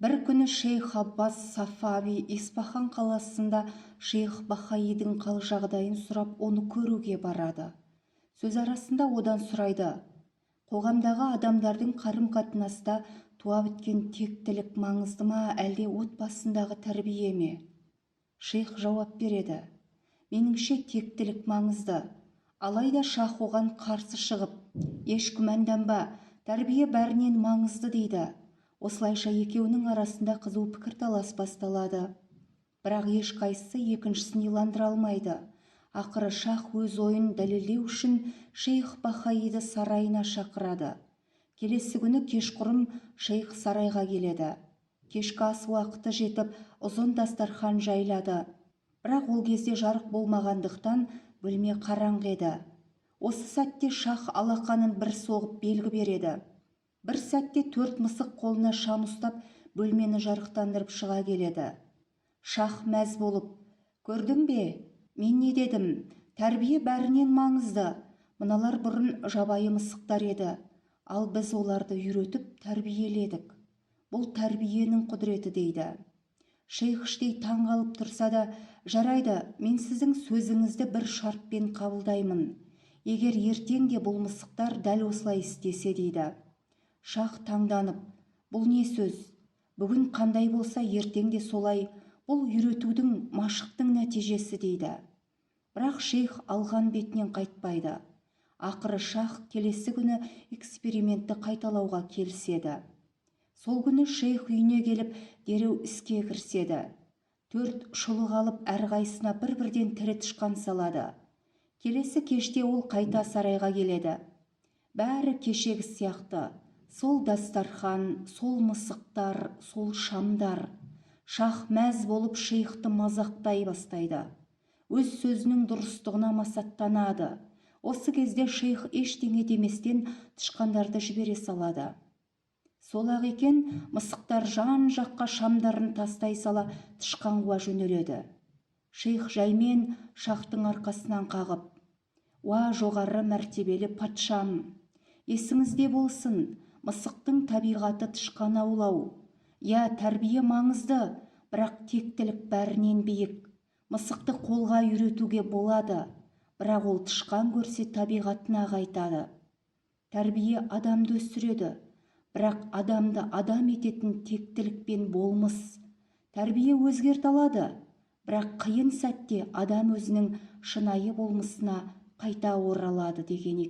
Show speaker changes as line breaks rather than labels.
бір күні шейх Аббас Сафави Исфахан қаласында шейх Бахаидың қал-жағдайын сұрап, оны көруге барады. Сөз арасында одан сұрайды: қоғамдағы адамдардың қарым-қатынаста туа біткен тектілік маңызды ма, әлде отбасындағы тәрбие ме? Шейх жауап береді: меніңше тектілік маңызды. Алайда шах оған қарсы шығып: еш күмәнданба, тәрбие бәрінен маңызды дейді. Осылайша екеуінің арасында қызу пікірталас басталады. Бірақ ешқайсысы екіншісін иландыра алмайды. Ақыры шах өз ойын дәлелдеу үшін шейх Бахаиды сарайына шақырады. Келесі күні кешқұрым шейх сарайға келеді. Кешкі ас уақыты жетіп, ұзын дастархан жайлады. Бірақ ол кезде жарық болмағандықтан бөлме қараңғы еді. Осы сәтте шах алақанын бір соғып белгі береді. Бір сәтте 4 мысық қолына шам ұстап бөлмені жарықтандырып шыға келеді. Шах мәз болып: көрдің бе, мен не дедім, тәрбие бәрінен маңызды. Мыналар бұрын жабайы мысықтар еді, ал біз оларды үйретіп тәрбиеледік. Бұл тәрбиенің құдіреті дейді. Шейх іштей таң қалып тұрса да: жарайды, мен сіздің сөзіңізді бір шартпен қабылдаймын. Егер ертең де бұл мысықтар дәл осылай істесе дейді. Шах таңданып: бұл не сөз? Бүгін қандай болса, ертең де солай. Бұл үйретудің, машықтың нәтижесі дейді. Бірақ шейх алған бетінен қайтпайды. Ақыры шах келесі күні экспериментті қайталауға келіседі. Сол күні шейх үйіне келіп, дереу іске кіріседі. 4 шұлық алып, әрқайсысына бір-бірден тірі тышқан салады. Келесі кеште ол қайта сарайға келеді. Бәрі кешегі сияқты. Сол дастархан, сол мысықтар, сол шамдар. Шах мәз болып шейхті мазақтай бастайды. Өз сөзінің дұрыстығына масаттанады. Осы кезде шейх ештеңе деместен тышқандарды жібере салады. Сол-ақ екен, мысықтар жан-жаққа шамдарын тастай сала тышқан қуа жөнеледі. Шейх жаймен шахтың арқасынан қағып: уа жоғары мәртебелі патшам, есіңізде болсын, мысықтың табиғаты тышқан аулау. Я, тәрбие маңызды, бірақ тектілік бәрінен биік. Мысықты қолға үйретуге болады, бірақ ол тышқан көрсе табиғатына қайтады. Тәрбие адамды өсіреді, бірақ адамды адам ететін тектілік пен болмыс. Тәрбие өзгерте алады, бірақ қиын сәтте адам өзінің шынайы болмысына қайта оралады деген екен.